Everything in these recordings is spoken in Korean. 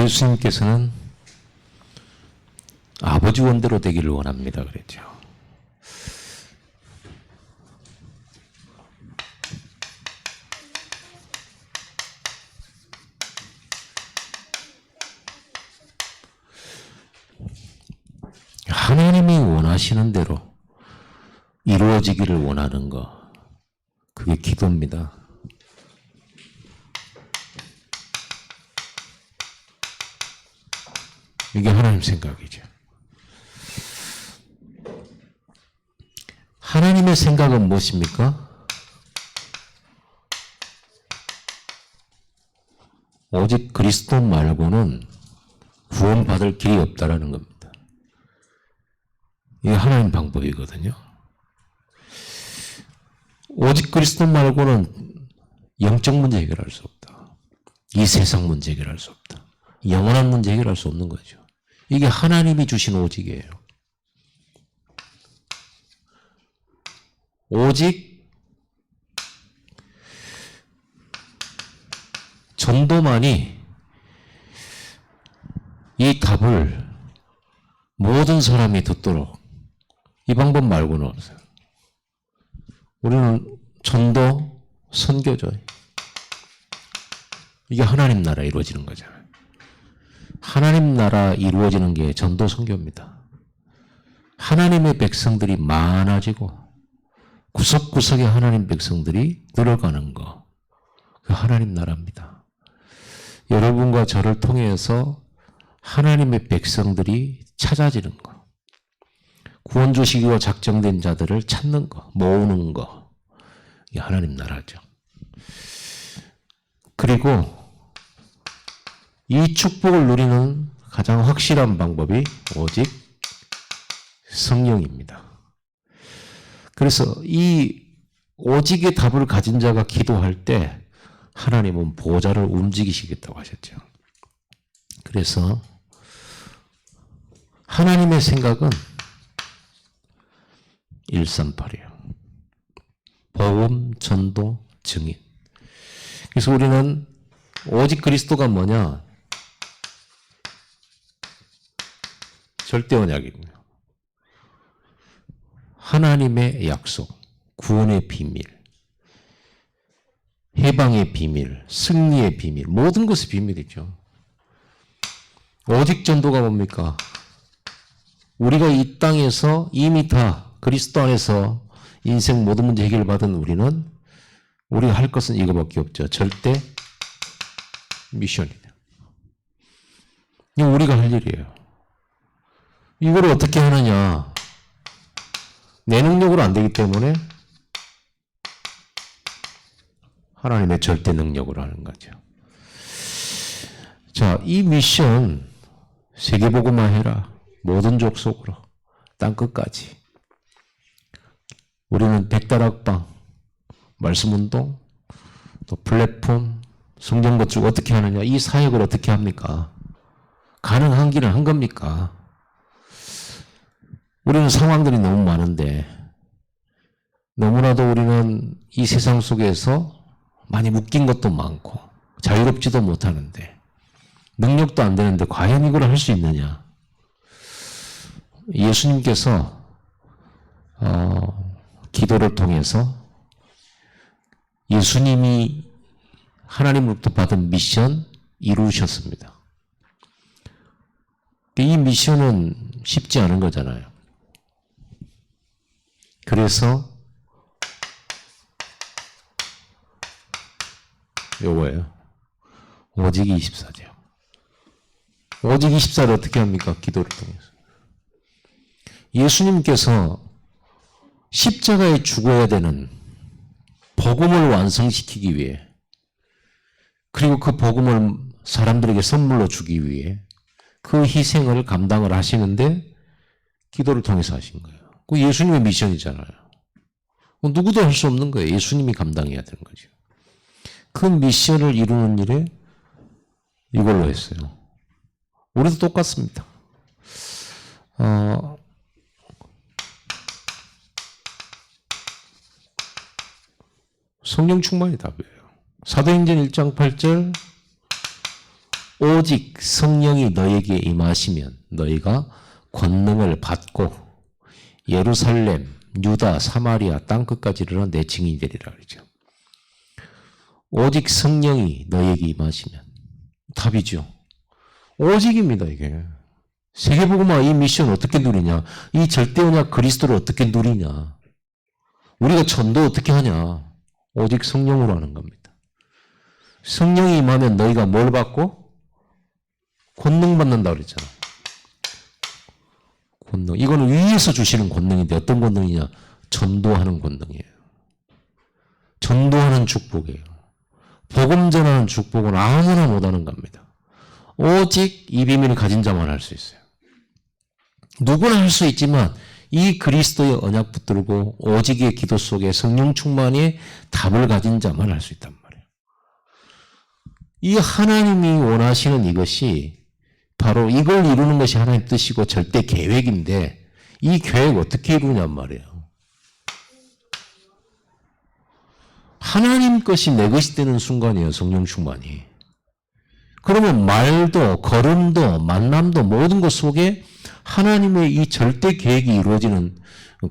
예수님께서는 아버지 원대로 되기를 원합니다. 그랬죠. 하나님이 원하시는 대로 이루어지기를 원하는 거, 그게 기도입니다. 이게 하나님 생각이죠. 하나님의 생각은 무엇입니까? 오직 그리스도 말고는 구원받을 길이 없다라는 겁니다. 이게 하나님 방법이거든요. 오직 그리스도 말고는 영적 문제 해결할 수 없다. 이 세상 문제 해결할 수 없다. 영원한 문제 해결할 수 없는 거죠. 이게 하나님이 주신 오직이에요. 오직 전도만이 이 답을 모든 사람이 듣도록, 이 방법 말고는 없어요. 우리는 전도, 선교죠. 이게 하나님 나라 이루어지는 거잖아요. 하나님 나라 이루어지는 게 전도, 선교입니다. 하나님의 백성들이 많아지고 구석구석에 하나님 백성들이 늘어가는 거, 그 하나님 나라입니다. 여러분과 저를 통해서 하나님의 백성들이 찾아지는 거, 구원 주시기로 작정된 자들을 찾는 거, 모으는 거, 이게 하나님 나라죠. 그리고 이 축복을 누리는 가장 확실한 방법이 오직 성령입니다. 그래서 이 오직의 답을 가진 자가 기도할 때 하나님은 보좌를 움직이시겠다고 하셨죠. 그래서 하나님의 생각은 138이에요. 복음, 전도, 증인. 그래서 우리는 오직 그리스도가 뭐냐? 절대 언약이에요. 하나님의 약속, 구원의 비밀, 해방의 비밀, 승리의 비밀, 모든 것이 비밀이죠. 오직 전도가 뭡니까? 우리가 이 땅에서 이미 다 그리스도 안에서 인생 모든 문제 해결받은 우리는 우리가 할 것은 이거밖에 없죠. 절대 미션이다. 이게 우리가 할 일이에요. 이걸 어떻게 하느냐? 내 능력으로 안 되기 때문에 하나님의 절대 능력으로 하는 거죠. 자, 이 미션 세계복음화 해라. 모든 족속으로 땅 끝까지. 우리는 백다락방, 말씀운동, 또 플랫폼, 성경건축 어떻게 하느냐, 이 사역을 어떻게 합니까? 가능한 길은 한 겁니까? 우리는 상황들이 너무 많은데 너무나도 우리는 이 세상 속에서 많이 묶인 것도 많고 자유롭지도 못하는데 능력도 안 되는데 과연 이걸 할 수 있느냐? 예수님께서 기도를 통해서 예수님이 하나님으로부터 받은 미션 이루셨습니다. 이 미션은 쉽지 않은 거잖아요. 그래서 요거예요. 오직 24죠. 오직 24를 어떻게 합니까? 기도를 통해서. 예수님께서 십자가에 죽어야 되는 복음을 완성시키기 위해, 그리고 그 복음을 사람들에게 선물로 주기 위해 그 희생을 감당을 하시는데 기도를 통해서 하신 거예요. 그 예수님의 미션이잖아요. 누구도 할 수 없는 거예요. 예수님이 감당해야 되는 거죠. 그 미션을 이루는 일에 이걸로 했어요. 우리도 똑같습니다. 성령 충만이 답이에요. 사도행전 1장 8절 오직 성령이 너에게 임하시면 너희가 권능을 받고 예루살렘, 유다, 사마리아 땅끝까지 이르러 내 증인이 되리라 그러죠. 오직 성령이 너에게 임하시면 답이죠. 오직입니다, 이게. 세계복음화 이 미션 어떻게 누리냐? 이 절대언약 그리스도를 어떻게 누리냐? 우리가 전도 어떻게 하냐? 오직 성령으로 하는 겁니다. 성령이 임하면 너희가 뭘 받고? 권능 받는다 그랬잖아. 권능. 이거는 위에서 주시는 권능인데 어떤 권능이냐? 전도하는 권능이에요. 전도하는 축복이에요. 복음 전하는 축복은 아무나 못하는 겁니다. 오직 이 비밀을 가진 자만 할 수 있어요. 누구나 할 수 있지만 이 그리스도의 언약 붙들고 오직의 기도 속에 성령 충만의 답을 가진 자만 할 수 있단 말이에요. 이 하나님이 원하시는 이것이 바로 이걸 이루는 것이 하나님 뜻이고 절대 계획인데 이 계획 어떻게 이루냔 말이에요. 하나님 것이 내 것이 되는 순간이에요. 성령 충만이. 그러면 말도 걸음도 만남도 모든 것 속에 하나님의 이 절대 계획이 이루어지는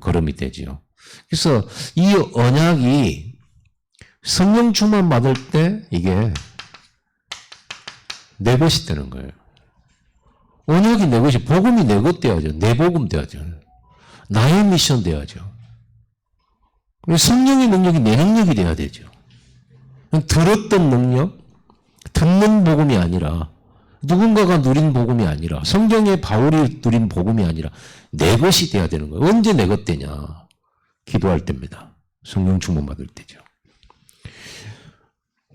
걸음이 되지요. 그래서 이 언약이 성령 충만 받을 때 이게 내 것이 되는 거예요. 언약이 내 것이, 복음이 내 것 되어야죠. 내 복음 되어야죠. 나의 미션 되어야죠. 성령의 능력이 내 능력이 되어야 되죠. 들었던 능력, 듣는 복음이 아니라 누군가가 누린 복음이 아니라 성경의 바울이 누린 복음이 아니라 내 것이 돼야 되는 거예요. 언제 내 것 되냐? 기도할 때입니다. 성령 충만 받을 때죠.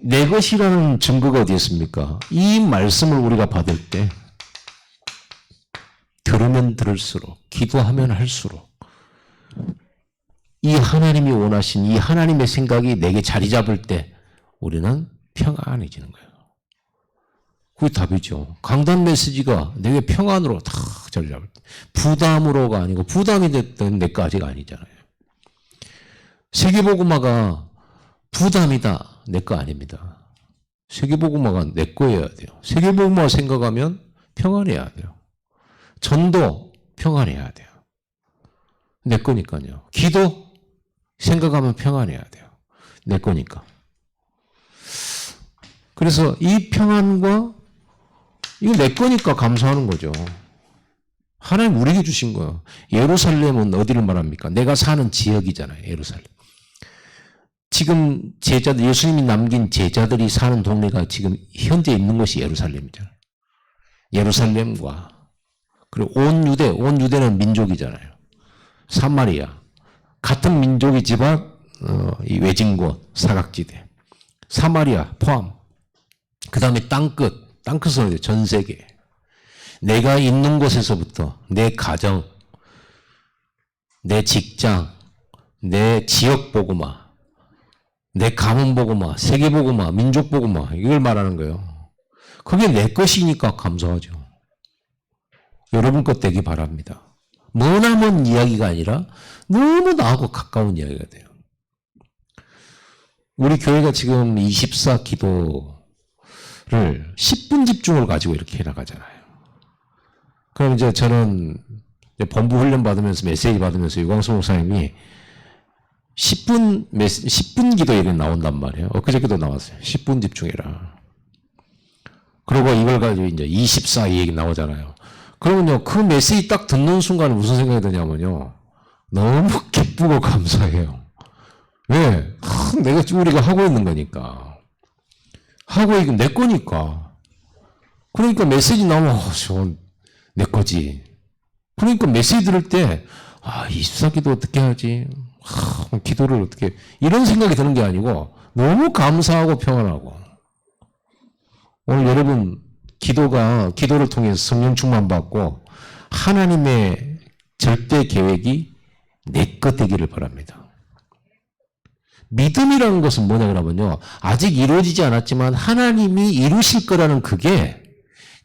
내 것이라는 증거가 어디 있습니까? 이 말씀을 우리가 받을 때 들으면 들을수록 기도하면 할수록 이 하나님이 원하신 이 하나님의 생각이 내게 자리 잡을 때 우리는 평안해지는 거예요. 그게 답이죠. 강단 메시지가 내게 평안으로 다 자리 잡을 때. 부담으로가 아니고 부담이 됐던 내 거지가 아니잖아요. 세계복음화가 부담이다. 내 거 아닙니다. 세계복음화가 내 거여야 돼요. 세계복음화 생각하면 평안해야 돼요. 전도 평안해야 돼요. 내 거니까요. 기도 생각하면 평안해야 돼요. 내 거니까. 그래서 이 평안과 이거 내 거니까 감사하는 거죠. 하나님 우리에게 주신 거예요. 예루살렘은 어디를 말합니까? 내가 사는 지역이잖아요. 예루살렘. 지금 제자들, 예수님이 남긴 제자들이 사는 동네가 지금 현재 있는 곳이 예루살렘이잖아요. 예루살렘과 그리고 온 유대는 민족이잖아요. 사마리아. 같은 민족이지만 이 외진 곳, 사각지대. 사마리아 포함. 그 다음에 땅끝은 어디? 전 세계. 내가 있는 곳에서부터 내 가정, 내 직장, 내 지역 복음화, 내 가문 복음화, 세계 복음화, 민족 복음화 이걸 말하는 거예요. 그게 내 것이니까 감사하죠. 여러분 것 되기 바랍니다. 머나먼 이야기가 아니라 너무 나하고 가까운 이야기가 돼요. 우리 교회가 지금 24 기도를 10분 집중을 가지고 이렇게 해나가잖아요. 그럼 이제 저는 본부 훈련 받으면서 메시지 받으면서 유광수 목사님이 10분 기도 얘기 나온단 말이에요. 엊그저께도 나왔어요. 10분 집중해라. 그리고 이걸 가지고 이제 24 얘기 나오잖아요. 그러면요, 그 메시지 딱 듣는 순간에 무슨 생각이 드냐면요. 너무 기쁘고 감사해요. 왜? 내가 우리가 하고 있는 거니까. 하고 있는 내 거니까. 그러니까 메시지 나오면, 저건 내 거지. 그러니까 메시지 들을 때, 24기도 어떻게 하지? 기도를 어떻게, 이런 생각이 드는 게 아니고, 너무 감사하고 평안하고. 오늘 여러분, 기도를 통해서 성령 충만 받고 하나님의 절대 계획이 내 것 되기를 바랍니다. 믿음이라는 것은 뭐냐 그러면요. 아직 이루어지지 않았지만 하나님이 이루실 거라는 그게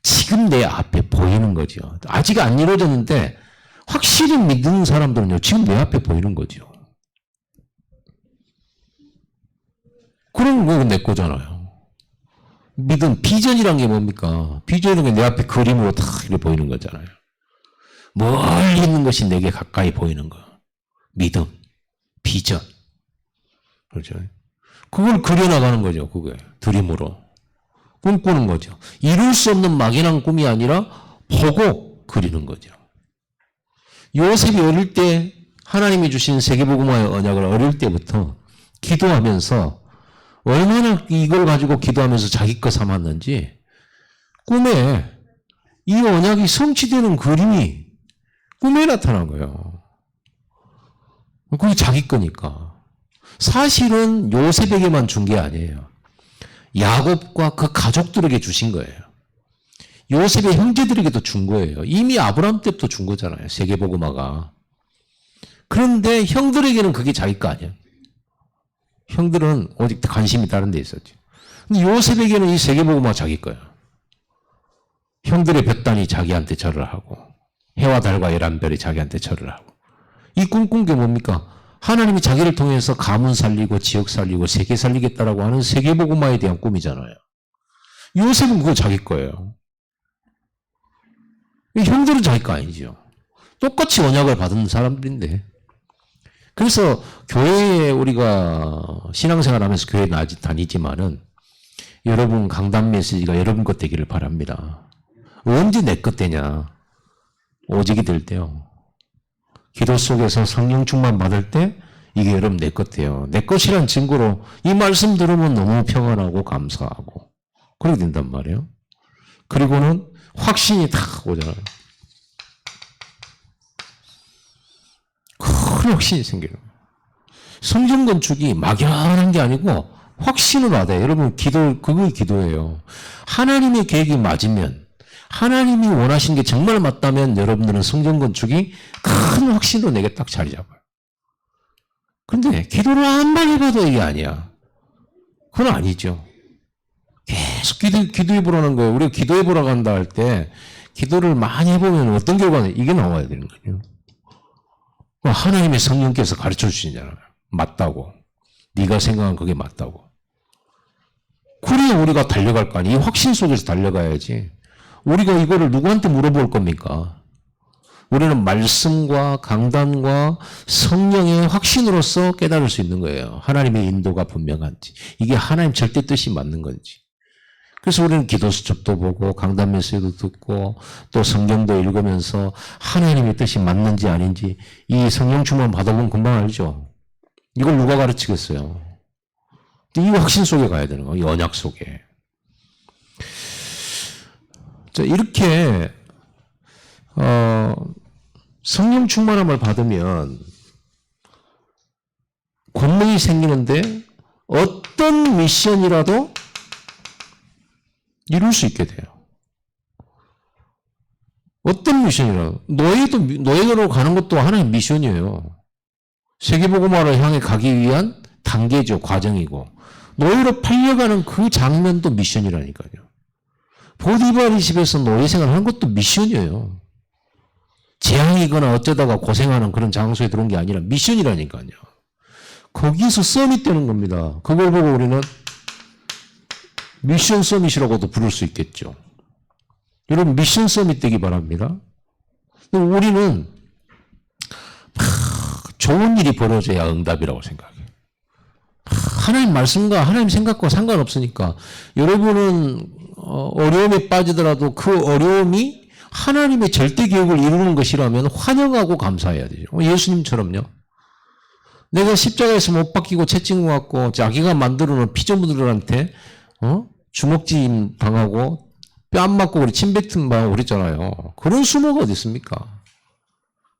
지금 내 앞에 보이는 거죠. 아직 안 이루어졌는데 확실히 믿는 사람들은요. 지금 내 앞에 보이는 거죠. 그럼 그건 내 거잖아요. 믿음, 비전이란 게 뭡니까? 비전이란 게 내 앞에 그림으로 다 이렇게 보이는 거잖아요. 멀리 있는 것이 내게 가까이 보이는 거. 믿음, 비전. 그렇죠? 그걸 그려나가는 거죠. 그게 드림으로. 꿈꾸는 거죠. 이룰 수 없는 막연한 꿈이 아니라 보고 그리는 거죠. 요셉이 어릴 때 하나님이 주신 세계복음화의 언약을 어릴 때부터 기도하면서 얼마나 이걸 가지고 기도하면서 자기 거 삼았는지 꿈에 이 언약이 성취되는 그림이 꿈에 나타난 거예요. 그게 자기 거니까. 사실은 요셉에게만 준 게 아니에요. 야곱과 그 가족들에게 주신 거예요. 요셉의 형제들에게도 준 거예요. 이미 아브라함 때부터 준 거잖아요. 세계복음화가. 그런데 형들에게는 그게 자기 거 아니에요. 형들은 오직 관심이 다른 데 있었죠. 근데 요셉에게는 이 세계복음화 자기 거예요. 형들의 볕단이 자기한테 절을 하고 해와 달과 열한별이 자기한테 절을 하고 이 꿈꾼 게 뭡니까? 하나님이 자기를 통해서 가문 살리고 지역 살리고 세계 살리겠다라고 하는 세계복음화에 대한 꿈이잖아요. 요셉은 그거 자기 거예요. 형들은 자기 거 아니죠. 똑같이 언약을 받은 사람들인데. 그래서 교회에 우리가 신앙생활 하면서 교회 다니지만은 여러분 강단 메시지가 여러분 것 되기를 바랍니다. 언제 내 것 되냐? 오직이 될 때요. 기도 속에서 성령 충만 받을 때 이게 여러분 내 것 돼요. 내 것이란 증거로 이 말씀 들으면 너무 평안하고 감사하고 그렇게 된단 말이에요. 그리고는 확신이 탁 오잖아요. 큰 확신이 생겨요. 성전 건축이 막연한 게 아니고 확신을 받아요. 여러분 그거 기도예요. 하나님의 계획이 맞으면 하나님이 원하신 게 정말 맞다면 여러분들은 성전 건축이 큰 확신으로 내게 딱 자리 잡아요. 그런데 기도를 한번 해봐도 이게 아니야. 그건 아니죠. 계속 기도해보라는 거예요. 우리가 기도해보라고 한다 할 때 기도를 많이 해보면 어떤 결과는 이게 나와야 되는 거예요. 하나님의 성령께서 가르쳐 주시잖아요. 맞다고. 네가 생각한 그게 맞다고. 그래야 우리가 달려갈 거 아니에요. 이 확신 속에서 달려가야지. 우리가 이거를 누구한테 물어볼 겁니까? 우리는 말씀과 강단과 성령의 확신으로서 깨달을 수 있는 거예요. 하나님의 인도가 분명한지. 이게 하나님 절대 뜻이 맞는 건지. 그래서 우리는 기도 수첩도 보고 강단 메시지도 듣고 또 성경도 읽으면서 하나님의 뜻이 맞는지 아닌지 이 성령 충만 받아보면 금방 알죠. 이걸 누가 가르치겠어요. 이 확신 속에 가야 되는 거예요. 이 언약 속에. 자, 이렇게 성령 충만함을 받으면 권능이 생기는데 어떤 미션이라도 이룰 수 있게 돼요. 어떤 미션이라도. 노예로 가는 것도 하나의 미션이에요. 세계복음화를 향해 가기 위한 단계죠. 과정이고. 노예로 팔려가는 그 장면도 미션이라니까요. 보디바리 집에서 노예 생활하는 것도 미션이에요. 재앙이거나 어쩌다가 고생하는 그런 장소에 들어온 게 아니라 미션이라니까요. 거기서 서밋 되는 겁니다. 그걸 보고 우리는 미션 서밋이라고도 부를 수 있겠죠. 여러분 미션 서밋 되기 바랍니다. 우리는 좋은 일이 벌어져야 응답이라고 생각해요. 하나님 말씀과 하나님 생각과 상관없으니까 여러분은 어려움에 빠지더라도 그 어려움이 하나님의 절대 계획을 이루는 것이라면 환영하고 감사해야 되죠. 예수님처럼요. 내가 십자가에서 못 박히고 채찍 맞고 자기가 만들어놓은 피조물들한테 주먹질 당하고 뼈 안 맞고 우리 침뱉음 당하고 그랬잖아요. 그런 수모가 어디 있습니까?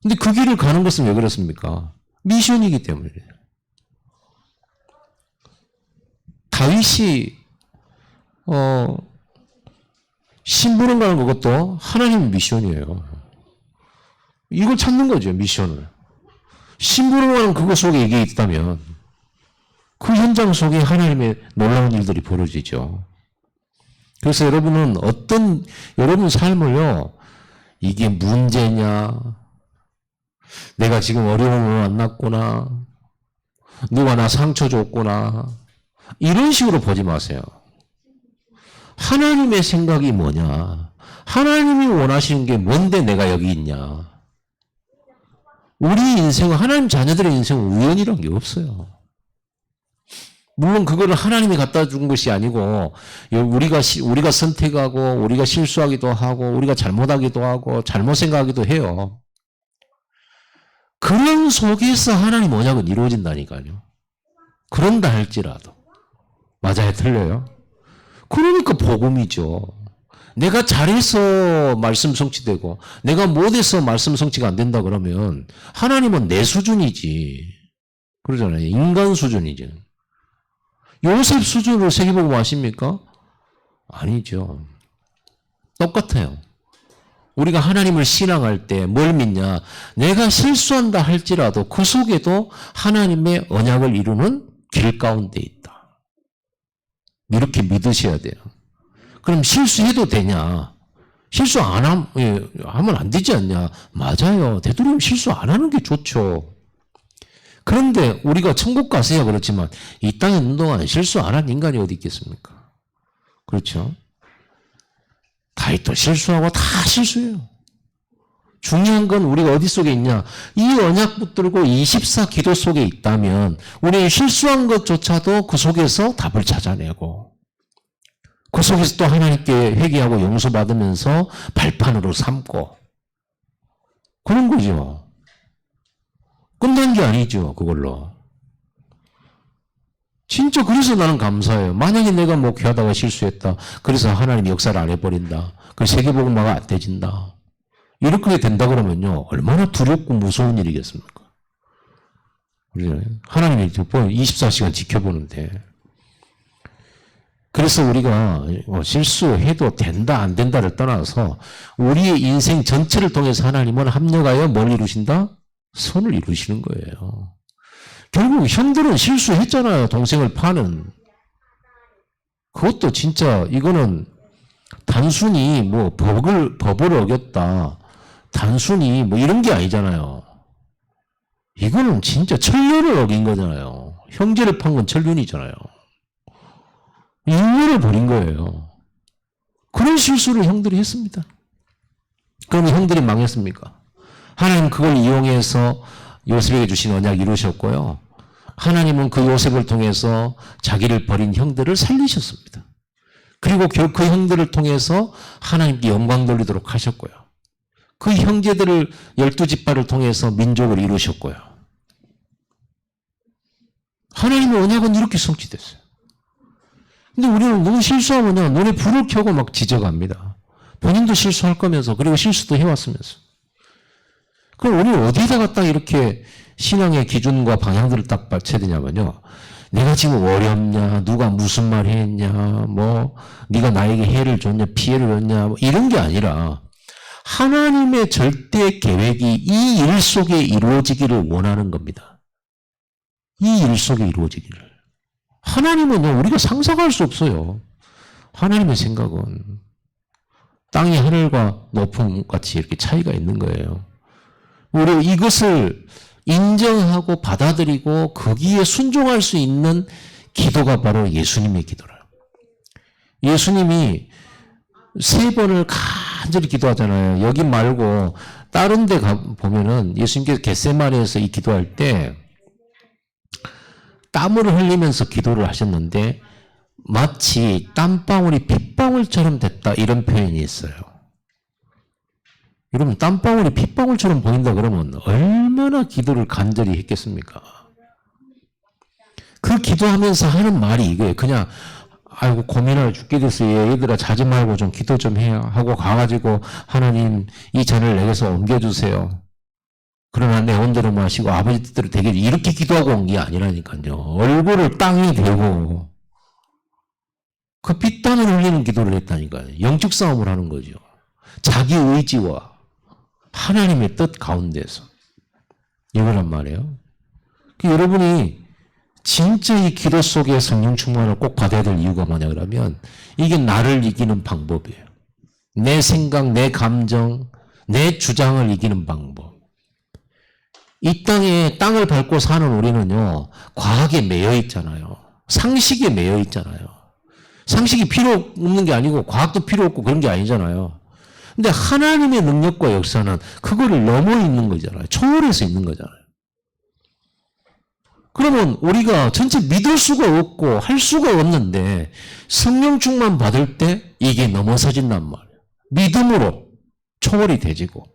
근데 그 길을 가는 것은 왜 그렇습니까? 미션이기 때문에. 다윗이 심부름 가는 것도 하나님의 미션이에요. 이걸 찾는 거죠, 미션을. 심부름 가는 그것 속에 이게 있다면 그 현장 속에 하나님의 놀라운 일들이 벌어지죠. 그래서 여러분은 여러분 삶을요, 이게 문제냐, 내가 지금 어려움을 만났구나, 누가 나 상처 줬구나, 이런 식으로 보지 마세요. 하나님의 생각이 뭐냐? 하나님이 원하시는 게 뭔데 내가 여기 있냐? 우리 인생은, 하나님 자녀들의 인생은 우연이란 게 없어요. 물론 그거를 하나님이 갖다 준 것이 아니고 우리가 선택하고 우리가 실수하기도 하고 우리가 잘못하기도 하고 잘못 생각하기도 해요. 그런 속에서 하나님 언약은 이루어진다니까요. 그런다 할지라도. 맞아요? 틀려요? 그러니까 복음이죠. 내가 잘해서 말씀 성취되고 내가 못해서 말씀 성취가 안 된다 그러면 하나님은 내 수준이지. 그러잖아요. 인간 수준이지. 요셉 수준으로 세계복음 아십니까? 아니죠. 똑같아요. 우리가 하나님을 신앙할 때 뭘 믿냐? 내가 실수한다 할지라도 그 속에도 하나님의 언약을 이루는 길 가운데 있다. 이렇게 믿으셔야 돼요. 그럼 실수해도 되냐? 실수 하면 안 되지 않냐? 맞아요. 되도록이면 실수 안 하는 게 좋죠. 그런데 우리가 천국 가서야 그렇지만 이 땅에 있는 동안 실수 안 한 인간이 어디 있겠습니까? 그렇죠? 다윗도 실수하고 다 실수해요. 중요한 건 우리가 어디 속에 있냐? 이 언약 붙들고 24 기도 속에 있다면 우리는 실수한 것조차도 그 속에서 답을 찾아내고 그 속에서 또 하나님께 회개하고 용서받으면서 발판으로 삼고 그런 거죠. 끝난 게 아니죠. 그걸로. 진짜 그래서 나는 감사해요. 만약에 내가 목회하다가 실수했다. 그래서 하나님 역사를 안 해버린다. 그 세계복음화가 안 되진다. 이렇게 된다 그러면요. 얼마나 두렵고 무서운 일이겠습니까? 하나님이 24시간 지켜보는데. 그래서 우리가 실수해도 된다 안 된다를 떠나서 우리의 인생 전체를 통해서 하나님은 합력하여 뭘 이루신다? 선을 이루시는 거예요. 결국 형들은 실수했잖아요. 동생을 파는. 그것도 진짜 이거는 단순히 뭐 법을 어겼다. 단순히 뭐 이런 게 아니잖아요. 이거는 진짜 천륜을 어긴 거잖아요. 형제를 판 건 천륜이잖아요. 인륜을 버린 거예요. 그런 실수를 형들이 했습니다. 그러면 형들이 망했습니까? 하나님 그걸 이용해서 요셉에게 주신 언약 이루셨고요. 하나님은 그 요셉을 통해서 자기를 버린 형들을 살리셨습니다. 그리고 그 형들을 통해서 하나님께 영광 돌리도록 하셨고요. 그 형제들을 12지파를 통해서 민족을 이루셨고요. 하나님의 언약은 이렇게 성취됐어요. 근데 우리는 너무 실수하면 눈에 불을 켜고 막 지적합니다. 본인도 실수할 거면서 그리고 실수도 해왔으면서. 그럼 우리 어디다가 딱 이렇게 신앙의 기준과 방향들을 딱 맞춰야 되냐면요. 내가 지금 어렵냐, 누가 무슨 말 했냐, 뭐 네가 나에게 해를 줬냐, 피해를 줬냐, 뭐 이런 게 아니라 하나님의 절대 계획이 이 일 속에 이루어지기를 원하는 겁니다. 이 일 속에 이루어지기를. 하나님은요, 우리가 상상할 수 없어요. 하나님의 생각은 땅이 하늘과 높음 같이 이렇게 차이가 있는 거예요. 우리 이것을 인정하고 받아들이고 거기에 순종할 수 있는 기도가 바로 예수님의 기도라요. 예수님이 3번을 간절히 기도하잖아요. 여기 말고 다른 데 보면은 예수님께서 겟세마네에서 이 기도할 때 땀을 흘리면서 기도를 하셨는데 마치 땀방울이 핏방울처럼 됐다 이런 표현이 있어요. 여러분 땀방울이 핏방울처럼 보인다 그러면 얼마나 기도를 간절히 했겠습니까? 그 기도하면서 하는 말이 이거예요. 그냥 아이고 고민을 죽게 됐어요. 얘들아 자지 말고 좀 기도 좀 해요 하고 가가지고 하나님 이 잔을 내게서 옮겨주세요. 그러나 내 온대로 마시고 아버지 뜻대로 되게 이렇게 기도하고 온 게 아니라니까요. 얼굴을 땅에 대고 그 핏땀을 흘리는 기도를 했다니까요. 영적 싸움을 하는 거죠. 자기 의지와 하나님의 뜻 가운데서 이거란 말이에요. 여러분이 진짜 이 기도 속에 성령 충만을 꼭 받아야 될 이유가 뭐냐 그러면 이게 나를 이기는 방법이에요. 내 생각, 내 감정, 내 주장을 이기는 방법. 이 땅을 밟고 사는 우리는요, 과학에 매여 있잖아요. 상식에 매여 있잖아요. 상식이 필요 없는 게 아니고 과학도 필요 없고 그런 게 아니잖아요. 근데 하나님의 능력과 역사는 그거를 넘어 있는 거잖아요. 초월해서 있는 거잖아요. 그러면 우리가 전체 믿을 수가 없고 할 수가 없는데 성령 충만 받을 때 이게 넘어서진단 말이에요. 믿음으로 초월이 되지고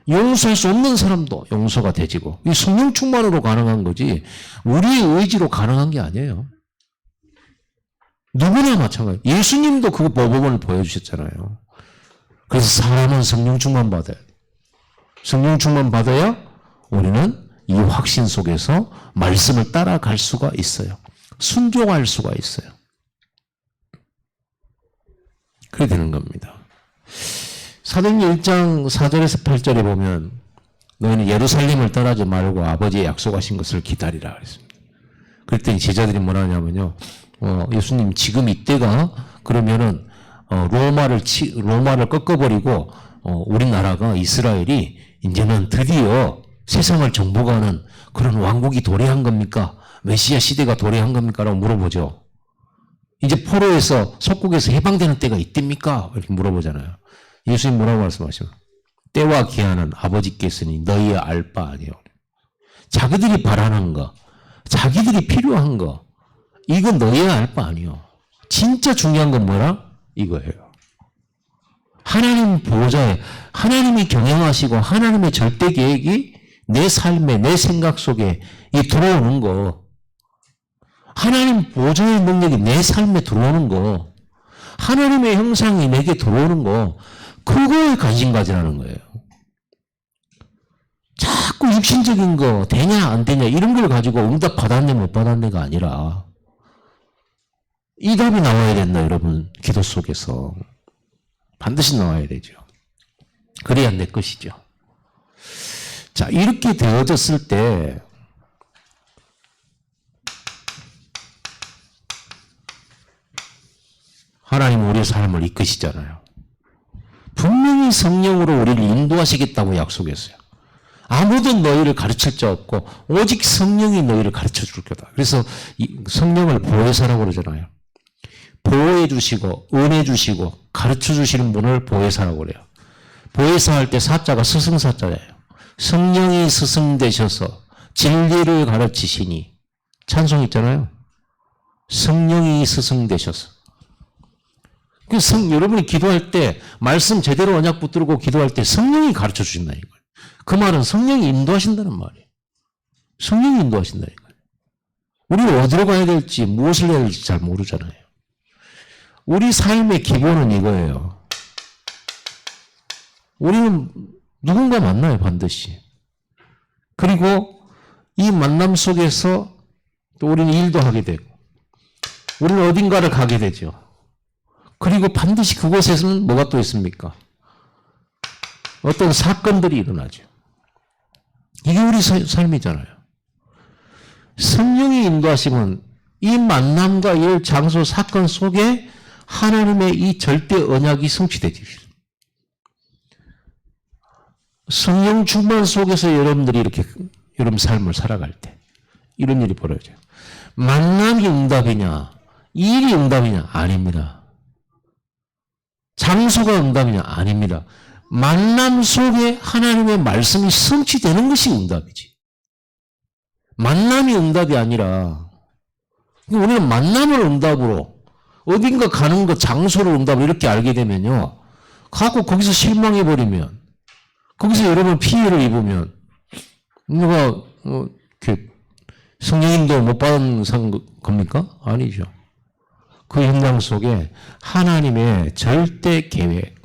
용서할 수 없는 사람도 용서가 되지고 이 성령 충만으로 가능한 거지 우리의 의지로 가능한 게 아니에요. 누구나 마찬가지. 예수님도 그 모범을 보여주셨잖아요. 그래서 사람은 성령 충만 받아야 돼. 성령 충만 받아야 우리는 이 확신 속에서 말씀을 따라갈 수가 있어요. 순종할 수가 있어요. 그렇게 되는 겁니다. 사도행전 1장 4절에서 8절에 보면 너희는 예루살렘을 떠나지 말고 아버지의 약속하신 것을 기다리라 그랬습니다. 그랬더니 제자들이 뭐라 하냐면요. 예수님 지금 이때가 그러면은 로마를 꺾어버리고 우리나라가 이스라엘이 이제는 드디어 세상을 정복하는 그런 왕국이 도래한 겁니까? 메시아 시대가 도래한 겁니까? 라고 물어보죠. 이제 포로에서 속국에서 해방되는 때가 있답니까? 이렇게 물어보잖아요. 예수님 뭐라고 말씀하시죠? 때와 기한은 아버지께서니 너희의 알 바 아니에요. 자기들이 바라는 거, 자기들이 필요한 거, 이건 너희의 알 바 아니에요. 진짜 중요한 건 뭐라? 이거예요. 하나님 보호자에 하나님이 경영하시고 하나님의 절대 계획이 내 삶에 내 생각 속에 이 들어오는 거, 하나님 보호자의 능력이 내 삶에 들어오는 거, 하나님의 형상이 내게 들어오는 거, 그거에 관심 가지라는 거예요. 자꾸 육신적인 거 되냐 안 되냐 이런 걸 가지고 응답 받았네 못 받았네가 아니라 이 답이 나와야 된다. 여러분 기도 속에서 반드시 나와야 되죠. 그래야 내 것이죠. 자, 이렇게 되어졌을 때 하나님은 우리의 삶을 이끄시잖아요. 분명히 성령으로 우리를 인도하시겠다고 약속했어요. 아무도 너희를 가르칠 자 없고 오직 성령이 너희를 가르쳐 줄 거다. 그래서 성령을 보혜사라고 그러잖아요. 보호해 주시고 은혜 주시고 가르쳐 주시는 분을 보혜사라고 그래요. 보혜사 할 때 사자가 스승사자예요. 성령이 스승 되셔서 진리를 가르치시니 찬송 있잖아요. 성령이 스승 되셔서. 여러분이 기도할 때 말씀 제대로 언약 붙들고 기도할 때 성령이 가르쳐 주신다는 거예요. 그 말은 성령이 인도하신다는 말이에요. 성령이 인도하신다는 거예요. 우리는 어디로 가야 될지 무엇을 해야 될지 잘 모르잖아요. 우리 삶의 기본은 이거예요. 우리는 누군가 만나요, 반드시. 그리고 이 만남 속에서 또 우리는 일도 하게 되고, 우리는 어딘가를 가게 되죠. 그리고 반드시 그곳에서는 뭐가 또 있습니까? 어떤 사건들이 일어나죠. 이게 우리 삶이잖아요. 성령이 인도하시면 이 만남과 이 장소 사건 속에 하나님의 이 절대 언약이 성취되죠. 성령 충만 속에서 여러분들이 이렇게 여러분 삶을 살아갈 때 이런 일이 벌어져요. 만남이 응답이냐, 일이 응답이냐? 아닙니다. 장소가 응답이냐? 아닙니다. 만남 속에 하나님의 말씀이 성취되는 것이 응답이지. 만남이 응답이 아니라 우리는 만남을 응답으로 어딘가 가는 것 장소를 응답으로 이렇게 알게 되면요. 가고 거기서 실망해버리면 거기서 여러분 피해를 입으면 누가 성령님도 못 받은 겁니까? 아니죠. 그 현장 속에 하나님의 절대 계획,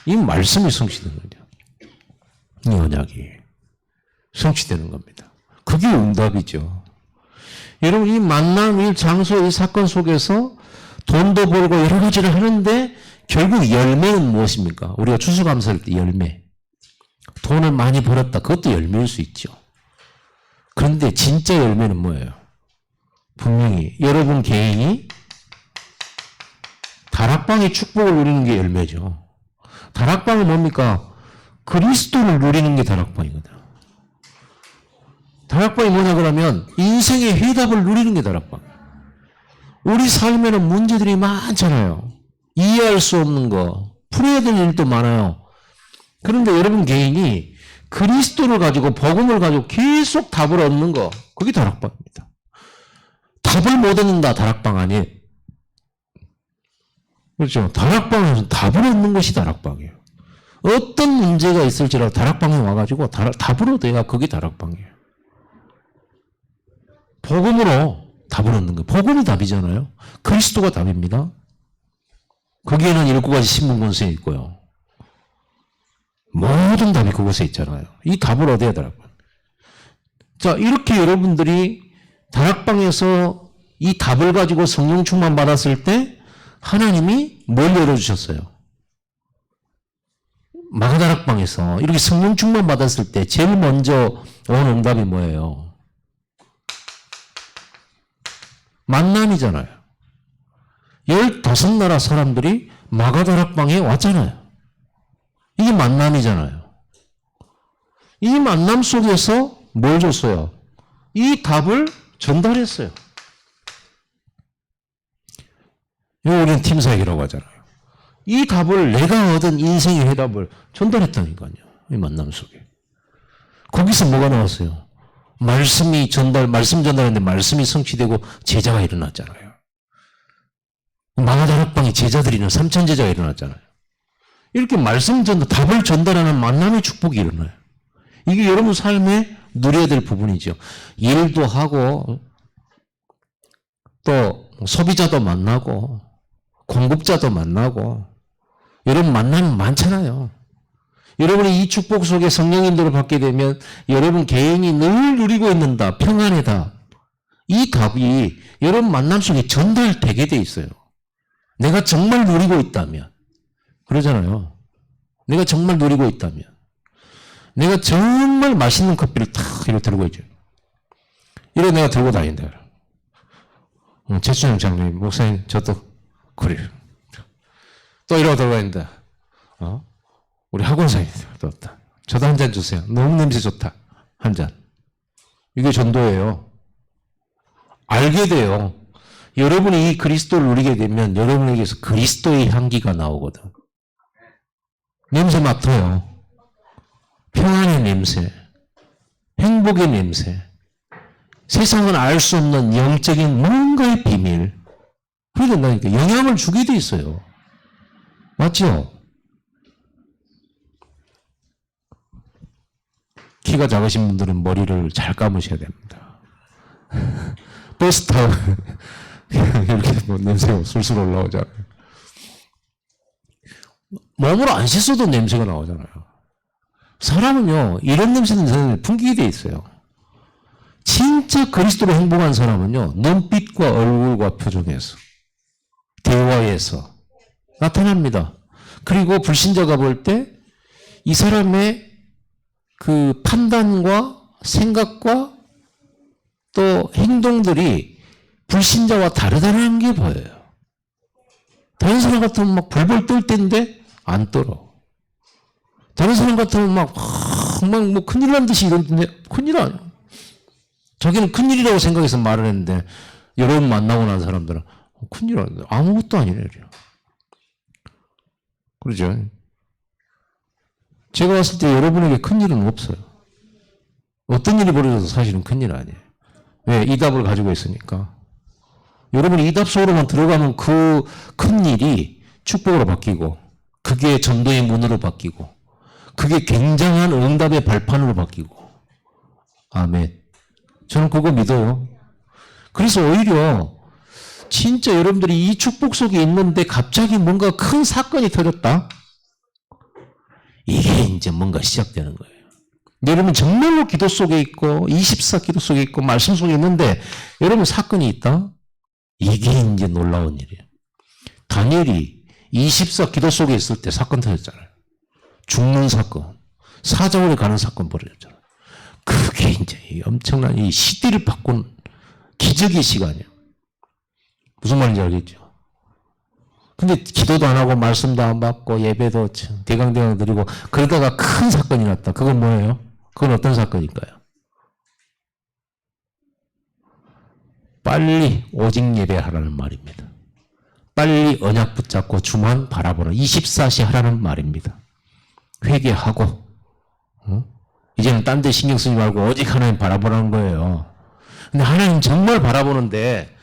이 말씀이 성취되는 거죠. 이 언약이 성취되는 겁니다. 그게 응답이죠. 여러분 이 만남, 이 장소, 이 사건 속에서 돈도 벌고 여러 가지를 하는데 결국 열매는 무엇입니까? 우리가 추수감사할 때 열매. 돈을 많이 벌었다. 그것도 열매일 수 있죠. 그런데 진짜 열매는 뭐예요? 분명히 여러분 개인이 다락방의 축복을 누리는 게 열매죠. 다락방은 뭡니까? 그리스도를 누리는 게 다락방이거든. 다락방이 뭐냐 그러면 인생의 해답을 누리는 게 다락방. 우리 삶에는 문제들이 많잖아요. 이해할 수 없는 거, 풀어야 될 일도 많아요. 그런데 여러분 개인이 그리스도를 가지고 복음을 가지고 계속 답을 얻는 거, 그게 다락방입니다. 답을 못 얻는다, 다락방 아니에요. 그렇죠. 다락방에서 답을 얻는 것이 다락방이에요. 어떤 문제가 있을지라도 다락방에 와가지고 답을 얻어야 그게 다락방이에요. 복음으로 답을 얻는 거예요. 복음이 답이잖아요. 그리스도가 답입니다. 거기에는 7가지 신분권세 있고요. 모든 답이 그곳에 있잖아요. 이 답을 얻어야 다락방. 자, 이렇게 여러분들이 다락방에서 이 답을 가지고 성령 충만 받았을 때 하나님이 뭘 열어주셨어요? 마가다락방에서 이렇게 성령 충만 받았을 때 제일 먼저 온 응답이 뭐예요? 만남이잖아요. 15나라 사람들이 마가다락방에 왔잖아요. 이게 만남이잖아요. 이 만남 속에서 뭘 줬어요? 이 답을 전달했어요. 이거 우리는 팀사역이라고 하잖아요. 이 답을 내가 얻은 인생의 해답을 전달했다니까요. 이 만남 속에. 거기서 뭐가 나왔어요? 말씀 전달했는데 말씀이 성취되고 제자가 일어났잖아요. 마가다락방에 제자들이는 3,000제자가 일어났잖아요. 이렇게 답을 전달하는 만남의 축복이 일어나요. 이게 여러분 삶에 누려야 될 부분이죠. 일도 하고 또 소비자도 만나고 공급자도 만나고 여러분 만나면 많잖아요. 여러분이 이 축복 속에 성령 인도를 받게 되면 여러분 개인이 늘 누리고 있는 답, 평안의 답, 이 답이 여러분 만남 속에 전달되게 돼 있어요. 내가 정말 누리고 있다면 그러잖아요. 내가 정말 누리고 있다면 내가 정말 맛있는 커피를 탁 이렇게 들고 있죠. 이래 내가 들고 다닌다. 최춘영 장로님, 목사님 저도 그래요. 또 이러고 들고 다닌다. 우리 학원사님 또 저도 한 잔 주세요. 너무 냄새 좋다. 한 잔. 이게 전도예요. 알게 돼요. 여러분이 이 그리스도를 누리게 되면 여러분에게서 그리스도의 향기가 나오거든. 냄새 맡아요. 평안의 냄새, 행복의 냄새, 세상은 알 수 없는 영적인 뭔가의 비밀. 그러게 된다니까. 영향을 주게 돼 있어요. 맞죠? 키가 작으신 분들은 머리를 잘 감으셔야 됩니다. 버스 타고 이렇게 뭐 냄새가 술술 올라오잖아요. 몸으로 안 씻어도 냄새가 나오잖아요. 사람은요, 이런 냄새는 풍기게 돼 있어요. 진짜 그리스도로 행복한 사람은요, 눈빛과 얼굴과 표정에서, 대화에서 나타납니다. 그리고 불신자가 볼 때 이 사람의 그 판단과 생각과 또 행동들이 불신자와 다르다는 게 보여요. 다른 사람 같으면 막 벌벌 떨 때인데 안 떨어. 다른 사람 같으면 막 뭐 큰일 난 듯이 이러는데 큰일 아니야. 자기는 큰일이라고 생각해서 말을 했는데 여러분 만나고 난 사람들은 큰일 아니야. 아무것도 아니래. 그러죠. 제가 봤을 때 여러분에게 큰일은 없어요. 어떤 일이 벌어져도 사실은 큰일 아니에요. 왜? 이 답을 가지고 있으니까. 여러분이 이 답 속으로만 들어가면 그 큰일이 축복으로 바뀌고 그게 전도의 문으로 바뀌고 그게 굉장한 응답의 발판으로 바뀌고. 아멘. 저는 그거 믿어요. 그래서 오히려 진짜 여러분들이 이 축복 속에 있는데 갑자기 뭔가 큰 사건이 터졌다? 이게 이제 뭔가 시작되는 거예요. 여러분 정말로 기도 속에 있고 24 기도 속에 있고 말씀 속에 있는데 여러분 사건이 있다? 이게 이제 놀라운 일이에요. 다니엘이 24 기도 속에 있을 때 사건 터졌잖아요. 죽는 사건, 사자굴에 가는 사건 벌어졌잖아요. 그게 이제 엄청난 이 시대를 바꾼 기적의 시간이에요. 무슨 말인지 알겠죠? 근데 기도도 안 하고 말씀도 안 받고 예배도 대강대강 드리고 그러다가 큰 사건이 났다. 그건 뭐예요? 그건 어떤 사건일까요? 빨리 오직 예배하라는 말입니다. 빨리 언약 붙잡고 주만 바라보는 24시 하라는 말입니다. 회개하고 이제는 딴 데 신경 쓰지 말고 오직 하나님 바라보라는 거예요. 근데 하나님 정말 바라보는데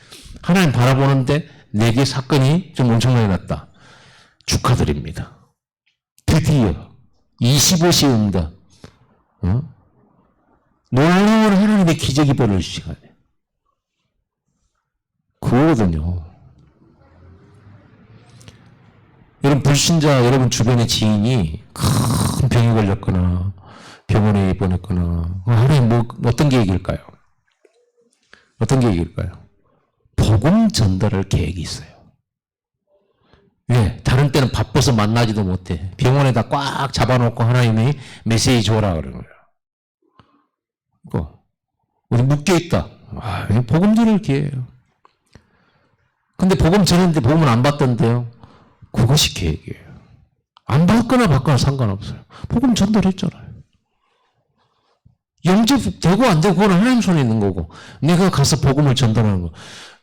하나님 바라보는데 내게 사건이 좀 엄청나게 났다. 축하드립니다. 드디어 25시 응답. 놀라운 하나님의 기적이 벌어질 시간에. 그거거든요. 여러분 불신자 여러분 주변의 지인이 큰 병에 걸렸거나 병원에 입원했거나 하나님 어떤 계획일까요? 어떤 계획일까요? 복음 전달할 계획이 있어요. 왜? 다른 때는 바빠서 만나지도 못해. 병원에다 꽉 잡아놓고 하나님이 메시지 줘라 그러는 거예요. 우리 묶여있다. 복음 전할 기회예요. 근데 복음 전했는데 복음은 안 받던데요. 그것이 계획이에요. 안 받거나 받거나 상관없어요. 복음 전달했잖아요. 영접 되고 안 되고 그건 하나님 손에 있는 거고 내가 가서 복음을 전달하는 거.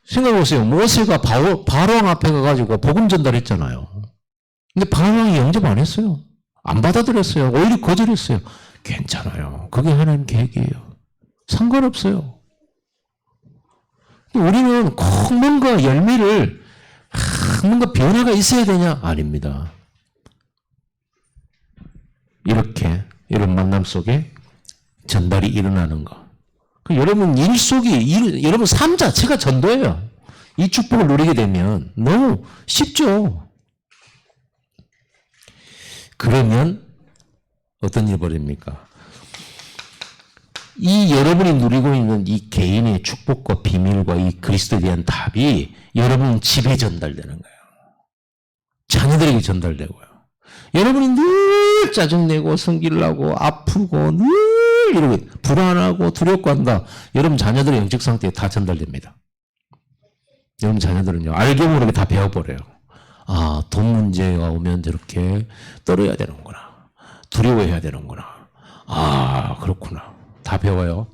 생각해보세요. 모세가 바로왕 앞에 가가지고 복음 전달했잖아요. 근데 바로왕이 영접 안 했어요. 안 받아들였어요. 오히려 거절했어요. 괜찮아요. 그게 하나님 계획이에요. 상관없어요. 우리는 꼭 뭔가 열매를 뭔가 변화가 있어야 되냐? 아닙니다. 이렇게 이런 만남 속에 전달이 일어나는 거. 여러분 일 속이 여러분 삶 자체가 전도예요. 이 축복을 누리게 되면 너무 쉽죠. 그러면 어떤 일이 벌입니까? 이 여러분이 누리고 있는 이 개인의 축복과 비밀과 이 그리스도에 대한 답이 여러분 집에 전달되는 거예요. 자녀들에게 전달되고요. 여러분이 늘 짜증내고 성질나고 아프고 늘 이러고 불안하고 두렵고 한다. 여러분 자녀들의 영적 상태에 다 전달됩니다. 여러분 자녀들은요. 알게 모르게 다 배워버려요. 아, 돈 문제가 오면 저렇게 떨어야 되는구나. 두려워해야 되는구나. 아, 그렇구나. 다 배워요.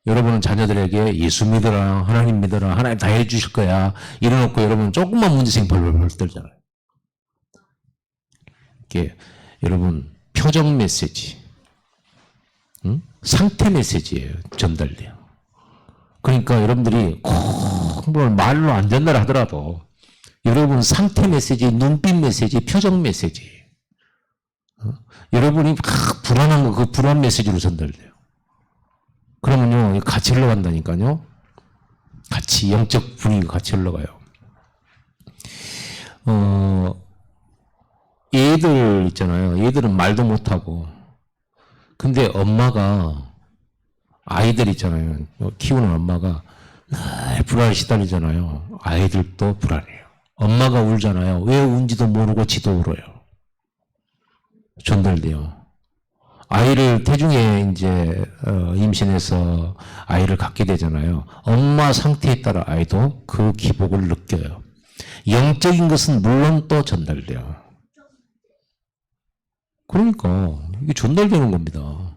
여러분은 자녀들에게 예수 믿어라, 하나님 믿어라, 하나님 다 해주실 거야. 이래놓고 여러분 조금만 문제 생기면 벌벌 떨잖아요. 이게 여러분 표정 메시지, 상태 메시지예요. 전달돼요. 그러니까 여러분들이 꼭 말로 안 전달 하더라도 여러분 상태 메시지, 눈빛 메시지, 표정 메시지. 여러분이 불안한 거, 그 불안 메시지로 전달돼요. 그러면요, 같이 흘러간다니까요. 같이, 영적 분위기가 같이 흘러가요. 얘들 있잖아요. 얘들은 말도 못하고. 근데 엄마가, 아이들 있잖아요. 키우는 엄마가 늘 불안에 시달리잖아요. 아이들도 불안해요. 엄마가 울잖아요. 왜 운지도 모르고 지도 울어요. 전달돼요. 아이를 태중에 이제 임신해서 아이를 갖게 되잖아요. 엄마 상태에 따라 아이도 그 기복을 느껴요. 영적인 것은 물론 또 전달돼요. 그러니까 이게 전달되는 겁니다.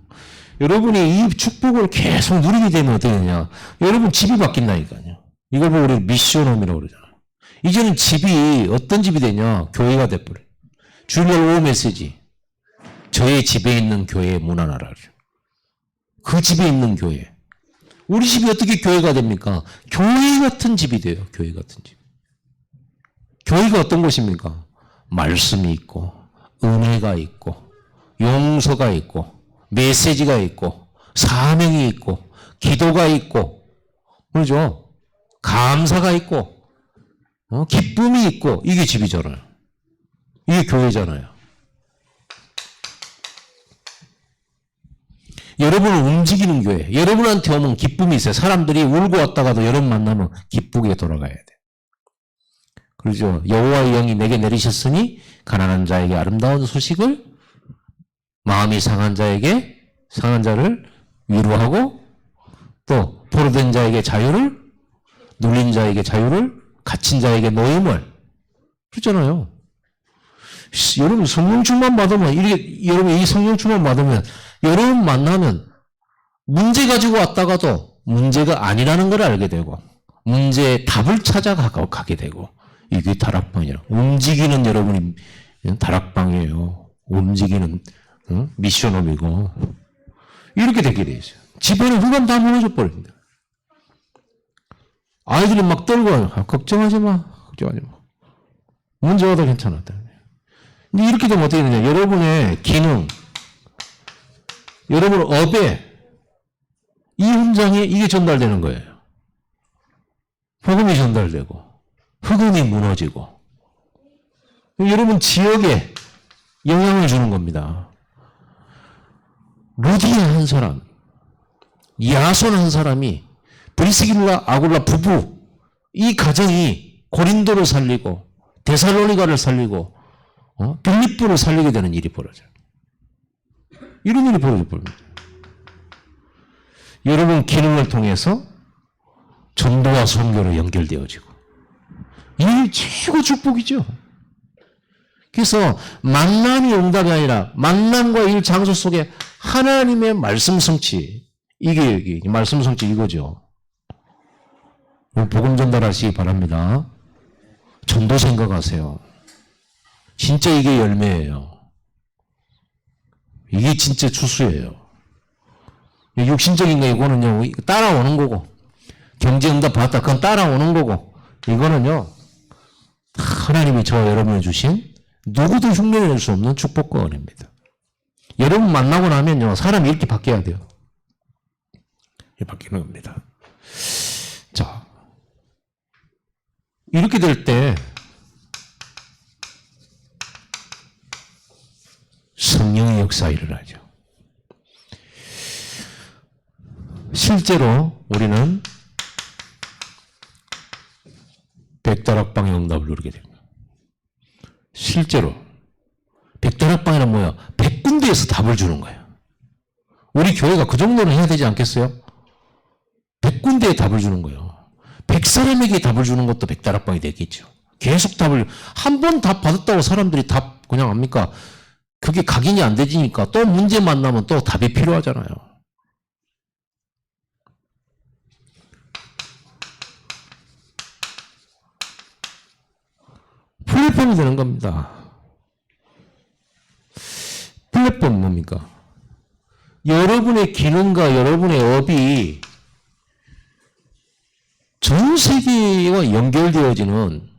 여러분이 이 축복을 계속 누리게 되면 어떻게 되냐? 여러분 집이 바뀐다니까요. 이걸 보고 우리 미션홈이라고 그러잖아요. 이제는 집이 어떤 집이 되냐? 교회가 돼버려요. 주일 오후 메시지. 저의 집에 있는 교회의 문화나라. 그 집에 있는 교회. 우리 집이 어떻게 교회가 됩니까? 교회 같은 집이 돼요. 교회 같은 집. 교회가 어떤 곳입니까? 말씀이 있고, 은혜가 있고, 용서가 있고, 메시지가 있고, 사명이 있고, 기도가 있고, 그러죠? 감사가 있고, 기쁨이 있고, 이게 집이잖아요. 이게 교회잖아요. 여러분을 움직이는 교회. 여러분한테 오면 기쁨이 있어요. 사람들이 울고 왔다가도 여러분 만나면 기쁘게 돌아가야 돼. 그러죠. 여호와의 영이 내게 내리셨으니 가난한 자에게 아름다운 소식을, 마음이 상한 자에게 상한 자를 위로하고, 또 포로된 자에게 자유를, 눌린 자에게 자유를, 갇힌 자에게 노임을. 그렇잖아요. 여러분 성령 충만 받으면 여러분 이 성령 충만 받으면 여러분 만나면 문제 가지고 왔다가도 문제가 아니라는 걸 알게 되고 문제의 답을 찾아가게 되고 이게 다락방이라. 움직이는 여러분이 다락방이에요. 움직이는 미션업이고 이렇게 되게 돼 있어요. 집안의 후반 다 무너져 버립니다. 아이들이 막 떨고 걱정하지 마. 걱정하지 마. 문제 와도 괜찮아. 근데 이렇게 되면 어떻게 되냐. 여러분의 기능, 여러분 업에 이 현장에 이게 전달되는 거예요. 복음이 전달되고 흑음이 무너지고 여러분 지역에 영향을 주는 겁니다. 루디아 한 사람, 야손 한 사람이 브리스길라 아굴라 부부 이 가정이 고린도를 살리고 데살로니가를 살리고 빌립보를 살리게 되는 일이 벌어져요. 이런 일이 벌어져 버립니다. 여러분 기능을 통해서 전도와 선교로 연결되어지고 이 최고 축복이죠. 그래서 만남이 응답이 아니라 만남과 일 장소 속에 하나님의 말씀 성취 이게 말씀 성취 이거죠. 복음 전달하시기 바랍니다. 전도 생각하세요. 진짜 이게 열매예요. 이게 진짜 추수예요. 육신적인 거 이거는요 따라오는 거고 경제응답 받았다 그건 따라오는 거고 이거는요 하나님이 저 여러분을 주신 누구도 흉내낼 수 없는 축복과 은혜입니다. 여러분 만나고 나면요 사람이 이렇게 바뀌어야 돼요. 이렇게 바뀌는 겁니다. 자 이렇게 될 때 성령의 역사 일어나죠. 실제로 우리는 백다락방의 응답을 누리게 됩니다. 실제로 백다락방이란 뭐야? 100군데에서 답을 주는 거예요. 우리 교회가 그 정도는 해야 되지 않겠어요? 100군데에 답을 주는 거예요. 100사람에게 답을 주는 것도 백다락방이 되겠죠. 계속 답을 한 번 답 받았다고 사람들이 답 그냥 합니까? 그게 각인이 안 되지니까 또 문제 만나면 또 답이 필요하잖아요. 플랫폼이 되는 겁니다. 플랫폼 뭡니까? 여러분의 기능과 여러분의 업이 전 세계와 연결되어지는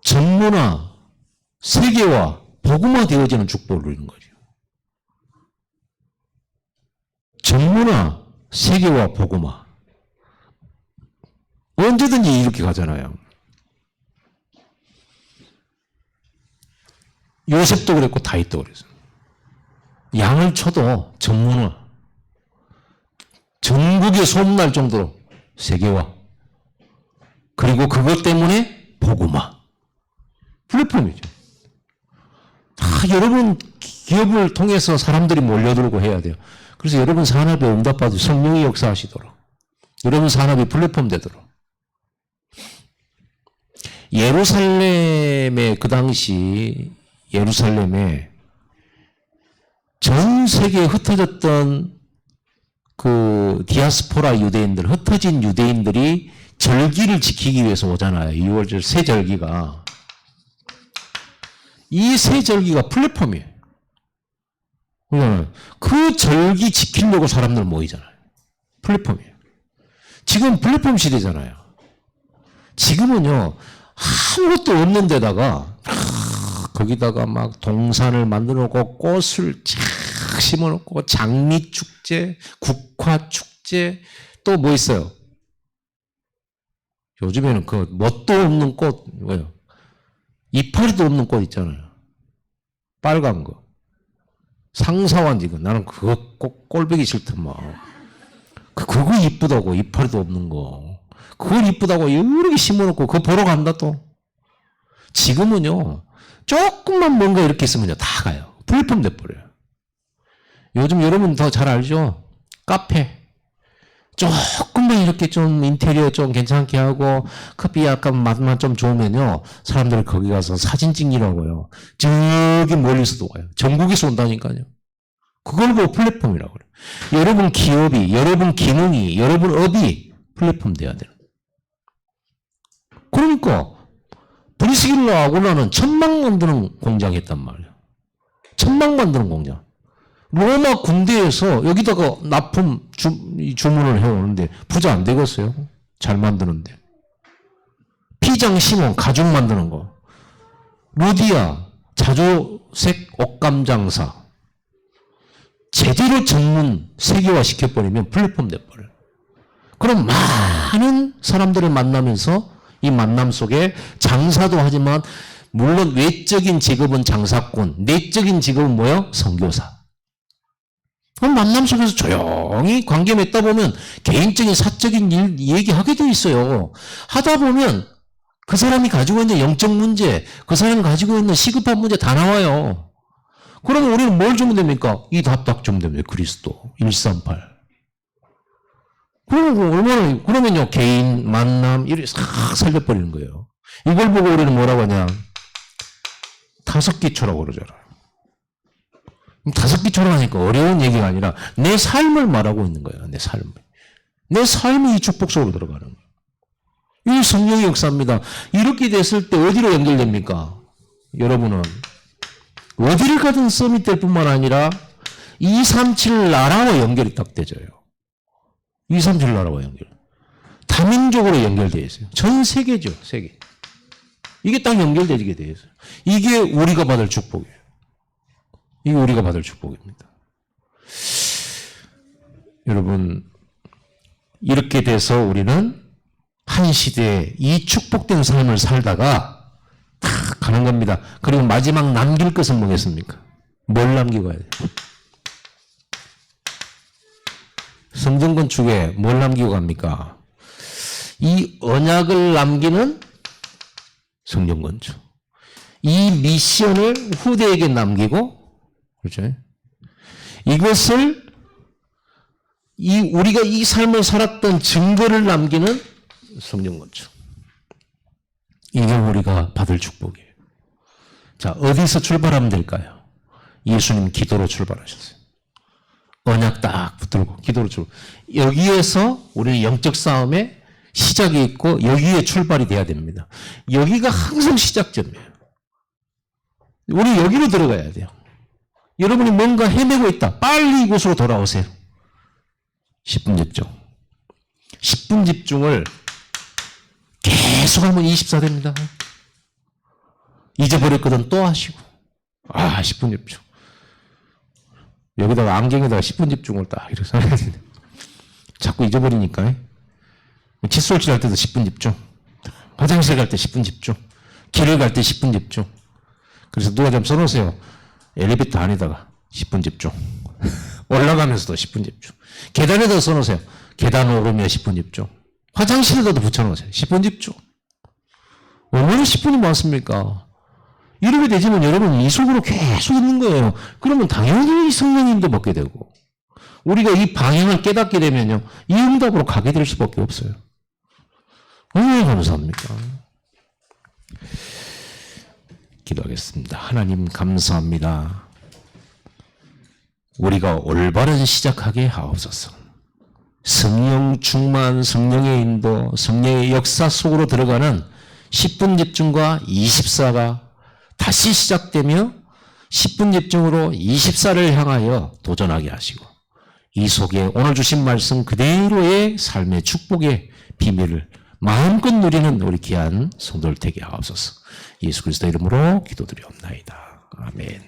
전문화, 세계화, 복음화되어지는 축복을 누리는 거죠. 전문화, 세계화, 복음화. 언제든지 이렇게 가잖아요. 요셉도 그랬고 다윗도 그랬어요. 양을 쳐도 전문화. 전국에 소문날 정도로 세계화. 그리고 그것 때문에 복음화. 플랫폼이죠. 다 여러분 기업을 통해서 사람들이 몰려들고 해야 돼요. 그래서 여러분 산업에 응답받아 성령이 역사하시도록. 여러분 산업이 플랫폼 되도록. 예루살렘에 그 당시 예루살렘에 전 세계에 흩어졌던 그 디아스포라 유대인들, 흩어진 유대인들이 절기를 지키기 위해서 오잖아요. 6월절 새 절기가. 이 새 절기가 플랫폼이에요. 그 절기 지키려고 사람들 모이잖아요. 플랫폼이에요. 지금 플랫폼 시대잖아요. 지금은요, 아무것도 없는 데다가, 거기다가 막 동산을 만들어 놓고 꽃을 쫙 심어 놓고 장미축제, 국화축제, 또 뭐 있어요? 요즘에는 그 멋도 없는 꽃, 뭐예요? 이파리도 없는 꽃 있잖아요. 빨간 거. 상사환 지금 나는 그거 꼭 꼴보기 싫더만. 그거 이쁘다고 이파리도 없는 거. 그걸 이쁘다고 여러 개 심어놓고 그거 보러 간다 또. 지금은요. 조금만 뭔가 이렇게 있으면요. 다 가요. 플랫폼 돼버려요. 요즘 여러분 더 잘 알죠? 카페. 조금만 이렇게 좀 인테리어 좀 괜찮게 하고 커피 약간 맛만 좀 좋으면요. 사람들 거기 가서 사진 찍으라고요. 저기 멀리서도 와요. 전국에서 온다니까요. 그걸 보고 플랫폼이라고 그래요. 여러분 기업이, 여러분 기능이, 여러분 업이 플랫폼 돼야 돼요. 그러니까 브리스길라 아굴라는 천막 만드는 공장 했단 말이에요. 천막 만드는 공장. 로마 군대에서 여기다가 납품 주문을 해오는데 부자 안 되겠어요? 잘 만드는데. 피장 시몬 가죽 만드는 거. 루디아 자조색 옷감 장사. 제대로 전문 세계화 시켜버리면 플랫폼 돼버려요. 그럼 많은 사람들을 만나면서 이 만남 속에 장사도 하지만 물론 외적인 직업은 장사꾼, 내적인 직업은 뭐예요? 선교사. 그럼 만남 속에서 조용히 관계 맺다 보면 개인적인 사적인 일 얘기하게 돼 있어요. 하다 보면 그 사람이 가지고 있는 영적 문제, 그 사람이 가지고 있는 시급한 문제 다 나와요. 그러면 우리는 뭘 주면 됩니까? 이 답답 주면 됩니다. 그리스도 138. 그러면요 개인 만남 이렇게 싹 살려버리는 거예요. 이걸 보고 우리는 뭐라고 하냐? 다섯 기초라고 그러잖아요. 다섯 기초로 하니까 어려운 얘기가 아니라 내 삶을 말하고 있는 거예요. 내 삶을. 내 삶이 이 축복 속으로 들어가는 거예요. 이 성령의 역사입니다. 이렇게 됐을 때 어디로 연결됩니까? 여러분은 어디를 가든 서밋 될 뿐만 아니라 237 나라와 연결이 딱 되져요. 237 나라와 연결. 다민족으로 연결되어 있어요. 전 세계죠. 세계. 이게 딱 연결되게 되어 있어요. 이게 우리가 받을 축복이에요. 이게 우리가 받을 축복입니다. 여러분, 이렇게 돼서 우리는 한 시대에 이 축복된 삶을 살다가 딱 가는 겁니다. 그리고 마지막 남길 것은 뭐겠습니까? 뭘 남기고 가야 돼요? 성전 건축에 뭘 남기고 갑니까? 이 언약을 남기는 성전 건축. 이 미션을 후대에게 남기고, 그렇죠? 이것을 우리가 이 삶을 살았던 증거를 남기는 성전 건축. 이게 우리가 받을 축복이에요. 자, 어디서 출발하면 될까요? 예수님 기도로 출발하셨어요. 언약 딱 붙들고 기도로 출발. 여기에서 우리는 영적 싸움의 시작이 있고 여기에 출발이 돼야 됩니다. 여기가 항상 시작점이에요. 우리 여기로 들어가야 돼요. 여러분이 뭔가 헤매고 있다. 빨리 이곳으로 돌아오세요. 10분 집중. 10분 집중을 계속 하면 24됩니다. 잊어버렸거든 또 하시고. 10분 집중. 여기다가 안경에다가 10분 집중을 딱 이렇게 써야 되는데. 자꾸 잊어버리니까. 칫솔질 할 때도 10분 집중. 화장실 갈 때 10분 집중. 길을 갈 때 10분 집중. 그래서 누가 좀 써놓으세요. 엘리베이터 안에다가 10분 집중. 올라가면서도 10분 집중. 계단에다 써놓으세요. 계단 오르며 10분 집중. 화장실에다도 붙여놓으세요. 10분 집중. 얼마나 10분이 많습니까? 이렇게 되지만 여러분 이 속으로 계속 있는 거예요. 그러면 당연히 성령님도 먹게 되고 우리가 이 방향을 깨닫게 되면요. 이 응답으로 가게 될 수밖에 없어요. 얼마나 감사합니까? 기도하겠습니다. 하나님 감사합니다. 우리가 올바른 시작하게 하옵소서. 성령 충만, 성령의 인도, 성령의 역사 속으로 들어가는 10분 집중과 24가 다시 시작되며 10분 집중으로 24를 향하여 도전하게 하시고 이 속에 오늘 주신 말씀 그대로의 삶의 축복의 비밀을 마음껏 누리는 우리 귀한 성도들 되게 하옵소서. 예수 그리스도 이름으로 기도드리옵나이다. 아멘.